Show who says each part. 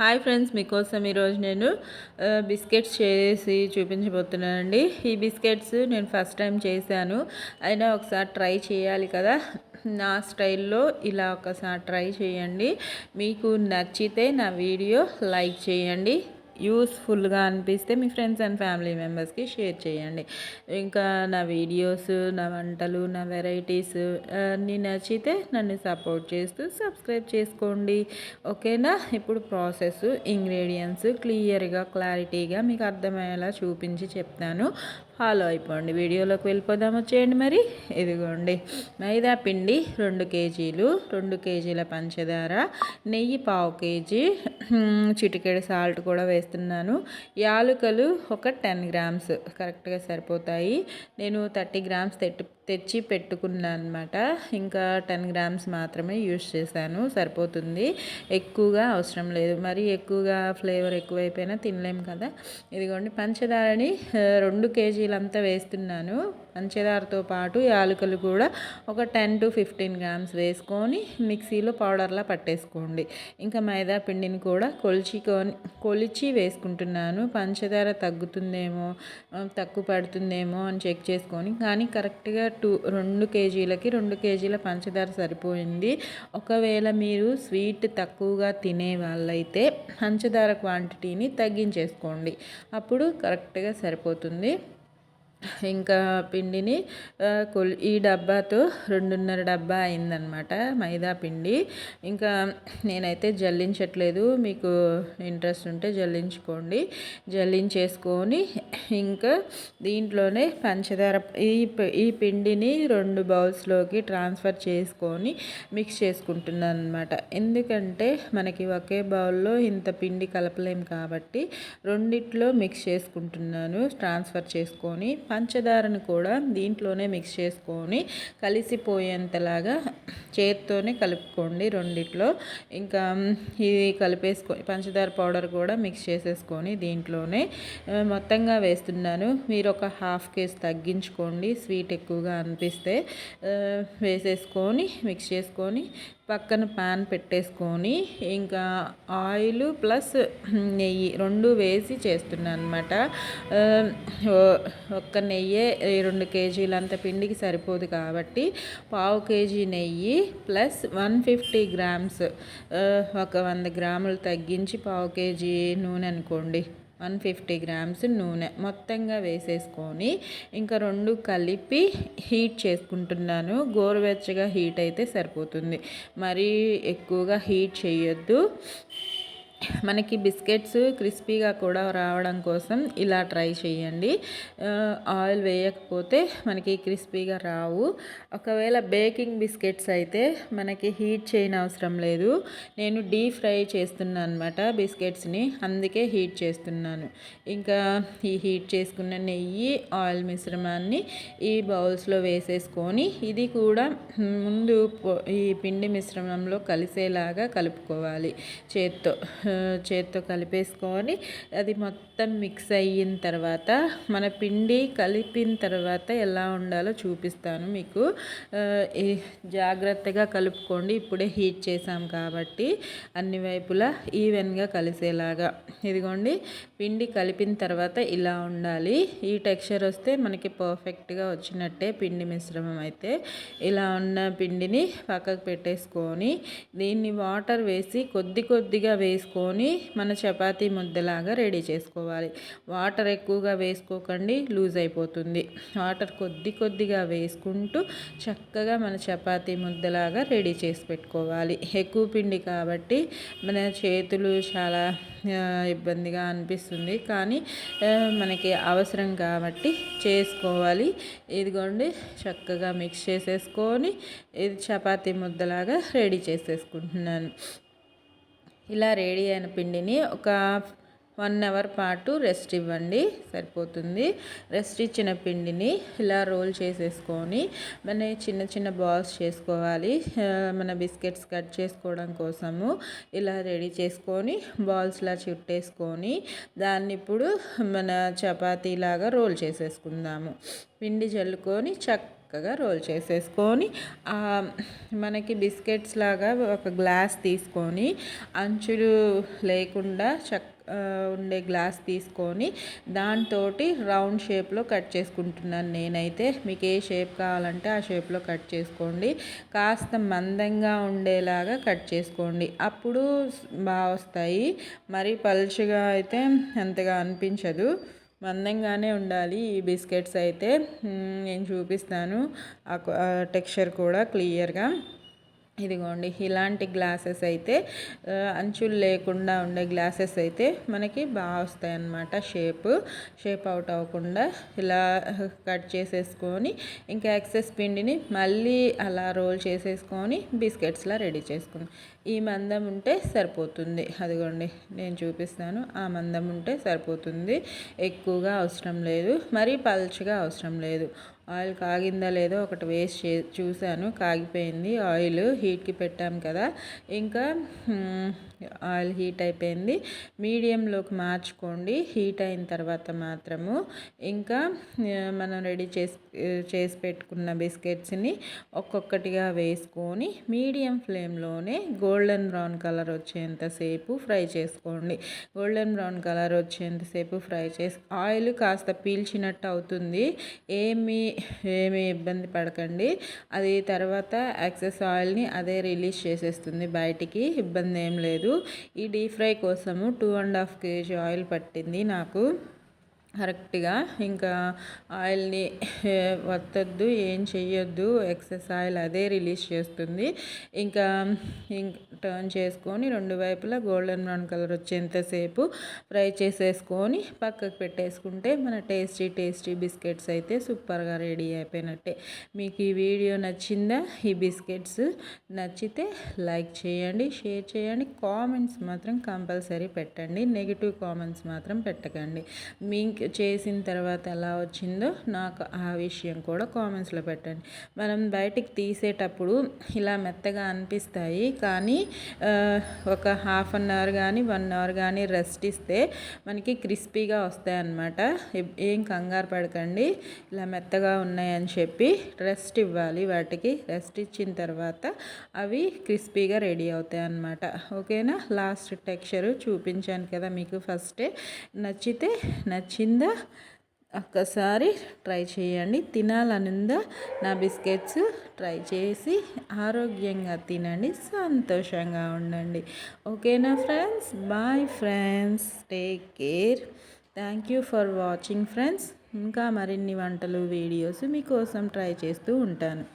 Speaker 1: Hi friends, మీకోసం ఈరోజు నేను బిస్కెట్స్ చేసి చూపించబోతున్నానండి. ఈ బిస్కెట్స్ నేను ఫస్ట్ టైం చేశాను, అయినా ఒకసారి ట్రై చేయాలి కదా. నా స్టైల్లో ఇలా ఒకసారి ట్రై చేయండి. మీకు నచ్చితే నా వీడియో లైక్ చేయండి. యూస్ఫుల్గా అనిపిస్తే మీ ఫ్రెండ్స్ అండ్ ఫ్యామిలీ మెంబర్స్కి షేర్ చేయండి. ఇంకా నా వీడియోస్, నా వంటలు, నా వెరైటీస్ అన్నీ నచ్చితే నన్ను సపోర్ట్ చేస్తూ సబ్స్క్రైబ్ చేసుకోండి. ఓకేనా? ఇప్పుడు ప్రాసెస్, ఇంగ్రీడియంట్స్ క్లియర్గా, క్లారిటీగా మీకు అర్థమయ్యేలా చూపించి చెప్తాను. ఫాలో అయిపోండి. వీడియోలోకి వెళ్ళిపోదాం, వచ్చేయండి. మరి ఇదిగోండి, మైదా పిండి 2 కేజీలు, 2 కేజీల పంచదార, నెయ్యి 1/2 కేజీ, చిటికెడు సాల్ట్ కూడా వేస్తున్నాను. యాలకులు ఒక 10 గ్రామ్స్ కరెక్ట్గా సరిపోతాయి. నేను 30 గ్రామ్స్ తెచ్చి పెట్టుకున్నాను అనమాట. ఇంకా 10 గ్రామ్స్ మాత్రమే యూజ్ చేశాను, సరిపోతుంది. ఎక్కువగా అవసరం లేదు, మరి ఎక్కువగా ఫ్లేవర్ ఎక్కువైపోయినా తినలేము కదా. ఇదిగోండి, పంచదారని 2 కేజీలంతా వేస్తున్నాను. పంచదారతో పాటు యాలకులు కూడా ఒక 10 to 15 గ్రామ్స్ వేసుకొని మిక్సీలో పౌడర్లా పట్టేసుకోండి. ఇంకా మైదా పిండిని కూడా కొలిచి వేసుకుంటున్నాను. పంచదార తగ్గుతుందేమో, తక్కువ పడుతుందేమో అని చెక్ చేసుకొని, కానీ కరెక్ట్గా 2 కేజీలకి 2 కేజీల పంచదార సరిపోయింది. ఒకవేళ మీరు స్వీట్ తక్కువగా తినే వాళ్ళైతే పంచదార క్వాంటిటీని తగ్గించేసుకోండి, అప్పుడు కరెక్ట్గా సరిపోతుంది. ఇంకా పిండిని ఈ డబ్బాతో 2.5 డబ్బా అయిందనమాట మైదా పిండి. ఇంకా నేనైతే జల్లించట్లేదు, మీకు ఇంట్రెస్ట్ ఉంటే జల్లించుకోండి. జల్లించేసుకొని ఇంకా దీంట్లోనే పంచదార ఈ పిండిని 2 బౌల్స్లోకి ట్రాన్స్ఫర్ చేసుకొని మిక్స్ చేసుకుంటున్నాను అనమాట. ఎందుకంటే మనకి ఒకే బౌల్లో ఇంత పిండి కలపలేం కాబట్టి రెండిట్లో మిక్స్ చేసుకుంటున్నాను, ట్రాన్స్ఫర్ చేసుకొని. పంచదారను కూడా దీంట్లోనే మిక్స్ చేసుకొని కలిసిపోయేంతలాగా చేత్తోనే కలుపుకోండి రెండిట్లో. ఇంకా ఇది కలిపేసుకొని పంచదార పౌడర్ కూడా మిక్స్ చేసేసుకొని దీంట్లోనే మొత్తంగా వేస్తున్నాను. మీరు ఒక 1/2 కేజీ తగ్గించుకోండి, స్వీట్ ఎక్కువగా అనిపిస్తే. వేసేసుకొని మిక్స్ చేసుకొని పక్కన పాన్ పెట్టేసుకొని ఇంకా ఆయిల్ ప్లస్ నెయ్యి 2 వేసి చేస్తున్నాను అనమాట. ఒక్క నెయ్యే 2 కేజీలంత పిండికి సరిపోదు కాబట్టి 1/2 కేజీ నెయ్యి ప్లస్ 150 గ్రామ్స్, ఒక 100 గ్రాములు తగ్గించి 1/2 కేజీ నూనె అనుకోండి, 150 గ్రామ్స్ నూనె మొత్తంగా వేసేసుకొని ఇంకా 2 కలిపి హీట్ చేసుకుంటున్నాను. గోరువెచ్చగా హీట్ అయితే సరిపోతుంది, మరీ ఎక్కువగా హీట్ చేయొద్దు. మనకి బిస్కెట్స్ క్రిస్పీగా కూడా రావడం కోసం ఇలా ట్రై చేయండి. ఆయిల్ వేయకపోతే మనకి క్రిస్పీగా రావు. ఒకవేళ బేకింగ్ బిస్కెట్స్ అయితే మనకి హీట్ చేయనవసరం లేదు. నేను డీప్ ఫ్రై చేస్తున్నాను అనమాట బిస్కెట్స్ని, అందుకే హీట్ చేస్తున్నాను. ఇంకా ఈ హీట్ చేసుకున్న నెయ్యి, ఆయిల్ మిశ్రమాన్ని ఈ బౌల్స్లో వేసేసుకొని ఇది కూడా ముందు ఈ పిండి మిశ్రమంలో కలిసేలాగా కలుపుకోవాలి. చేత్తో కలిపేసుకొని అది మొత్తం మిక్స్ అయిన తర్వాత మన పిండి కలిపిన తర్వాత ఎలా ఉండాలో చూపిస్తాను మీకు. జాగ్రత్తగా కలుపుకోండి, ఇప్పుడే హీట్ చేసాం కాబట్టి అన్ని వైపులా ఈవెన్గా కలిసేలాగా. ఇదిగోండి, పిండి కలిపిన తర్వాత ఇలా ఉండాలి. ఈ టెక్స్చర్ వస్తే మనకి పర్ఫెక్ట్గా వచ్చినట్టే పిండి మిశ్రమం అయితే. ఇలా ఉన్న పిండిని పక్కకు పెట్టేసుకొని దీన్ని వాటర్ వేసి కొద్దిగా వేసుకొని మన చపాతీ ముద్దలాగా రెడీ చేసుకోవాలి. వాటర్ ఎక్కువగా వేసుకోకండి, లూజ్ అయిపోతుంది. వాటర్ కొద్దిగా వేసుకుంటూ చక్కగా మన చపాతీ ముద్దలాగా రెడీ చేసి పెట్టుకోవాలి. ఎక్కువ పిండి కాబట్టి మన చేతులు చాలా ఇబ్బందిగా అనిపిస్తుంది, కానీ మనకి అవసరం కాబట్టి చేసుకోవాలి. ఇదిగోండి, చక్కగా మిక్స్ చేసేసుకొని ఇది చపాతీ ముద్దలాగా రెడీ చేసేసుకుంటున్నాను. ఇలా రెడీ అయిన పిండిని ఒక 1 అవర్ పాటు రెస్ట్ ఇవ్వండి, సరిపోతుంది. రెస్ట్ ఇచ్చిన పిండిని ఇలా రోల్ చేసేసుకొని మన చిన్న బాల్స్ చేసుకోవాలి. మన బిస్కెట్స్ కట్ చేసుకోవడం కోసము ఇలా రెడీ చేసుకొని బాల్స్లా చుట్టేసుకొని దాన్ని ఇప్పుడు మన చపాతీలాగా రోల్ చేసేసుకుందాము. పిండి చల్లుకొని చక్కగా రోల్ చేసేసుకొని మనకి బిస్కెట్స్ లాగా ఒక గ్లాస్ తీసుకొని అంచులు లేకుండా ఉండే గ్లాస్ తీసుకొని దాంతో రౌండ్ షేప్లో కట్ చేసుకుంటున్నాను నేనైతే. మీకు ఏ షేప్ కావాలంటే ఆ షేప్లో కట్ చేసుకోండి. కాస్త మందంగా ఉండేలాగా కట్ చేసుకోండి, అప్పుడు బాగా వస్తాయి. మరి పలుచగా అయితే అంతగా అనిపించదు, మందంగానే ఉండాలి ఈ బిస్కెట్స్ అయితే. నేను చూపిస్తాను ఆ టెక్స్చర్ కూడా క్లియర్గా. ఇదిగోండి, ఇలాంటి గ్లాసెస్ అయితే అంచులు లేకుండా ఉండే గ్లాసెస్ అయితే మనకి బాగా వస్తాయి అన్నమాట. షేప్ అవుట్ అవ్వకుండా ఇలా కట్ చేసేసుకొని ఇంకా ఎక్సెస్ పిండిని మళ్ళీ అలా రోల్ చేసేసుకొని బిస్కెట్స్లా రెడీ చేసుకుని ఈ మందం ఉంటే సరిపోతుంది. అదిగోండి నేను చూపిస్తాను, ఆ మందం ఉంటే సరిపోతుంది, ఎక్కువగా అవసరం లేదు, మరీ పల్చగా అవసరం లేదు. ఆయిల్ కాగిందా లేదో ఒకటి వేస్ట్ చూశాను, కాగిపోయింది. ఆయిల్ హీట్కి పెట్టాం కదా, ఇంకా ఆయిల్ హీట్ అయిపోయింది. మీడియంలోకి మార్చుకోండి హీట్ అయిన తర్వాత మాత్రము. ఇంకా మనం రెడీ చేసి పెట్టుకున్న బిస్కెట్స్ని ఒక్కొక్కటిగా వేసుకొని మీడియం ఫ్లేమ్లోనే గోల్డెన్ బ్రౌన్ కలర్ వచ్చేంతసేపు ఫ్రై చేసుకోండి. గోల్డెన్ బ్రౌన్ కలర్ వచ్చేంతసేపు ఫ్రై చేసి ఆయిల్ కాస్త పీల్చినట్టు అవుతుంది, ఏమీ ఇబ్బంది పడకండి. అది తర్వాత ఎక్సెస్ ఆయిల్ని అదే రిలీజ్ చేసేస్తుంది బయటికి, ఇబ్బంది ఏం లేదు. ఈ డీప్ ఫ్రై కోసము 2.5 kg ఆయిల్ పట్టింది నాకు కరెక్ట్గా. ఇంకా ఆయిల్ని వత్తొద్దు, ఏం చెయ్యొద్దు, ఎక్సెస్ ఆయిల్ అదే రిలీజ్ చేస్తుంది. ఇంకా టర్న్ చేసుకొని రెండు వైపులా గోల్డెన్ బ్రౌన్ కలర్ వచ్చేంతసేపు ఫ్రై చేసేసుకొని పక్కకు పెట్టేసుకుంటే మన టేస్టీ బిస్కెట్స్ అయితే సూపర్గా రెడీ అయిపోయినట్టే. మీకు ఈ వీడియో నచ్చిందా? ఈ బిస్కెట్స్ నచ్చితే లైక్ చేయండి, షేర్ చేయండి, కామెంట్స్ మాత్రం కంపల్సరీ పెట్టండి, నెగిటివ్ కామెంట్స్ మాత్రం పెట్టకండి. మీకు చేసిన తర్వాత ఎలా వచ్చిందో నాకు ఆ విషయం కూడా కామెంట్స్లో పెట్టండి. మనం బయటికి తీసేటప్పుడు ఇలా మెత్తగా అనిపిస్తాయి, కానీ ఒక 1/2 అవర్ కానీ 1 అవర్ కానీ రెస్ట్ ఇస్తే మనకి క్రిస్పీగా వస్తాయి అన్నమాట. ఏం కంగారు పడకండి, ఇలా మెత్తగా ఉన్నాయని చెప్పి రెస్ట్ ఇవ్వాలి. వాటికి రెస్ట్ ఇచ్చిన తర్వాత అవి క్రిస్పీగా రెడీ అవుతాయి అన్నమాట. ఓకేనా? లాస్ట్ టెక్స్చర్ చూపించాను కదా మీకు ఫస్టే. నచ్చిందా? ఒక్కసారి ట్రై చేయండి. తినాలనుందా నా బిస్కెట్స్? ట్రై చేసి ఆరోగ్యంగా తినండి, సంతోషంగా ఉండండి. ఓకేనా friends? Bye friends, take care. Thank you for watching friends. ఇంకా మరిన్ని వంటలు వీడియోస్ మీకోసం ట్రై చేస్తూ ఉంటాను.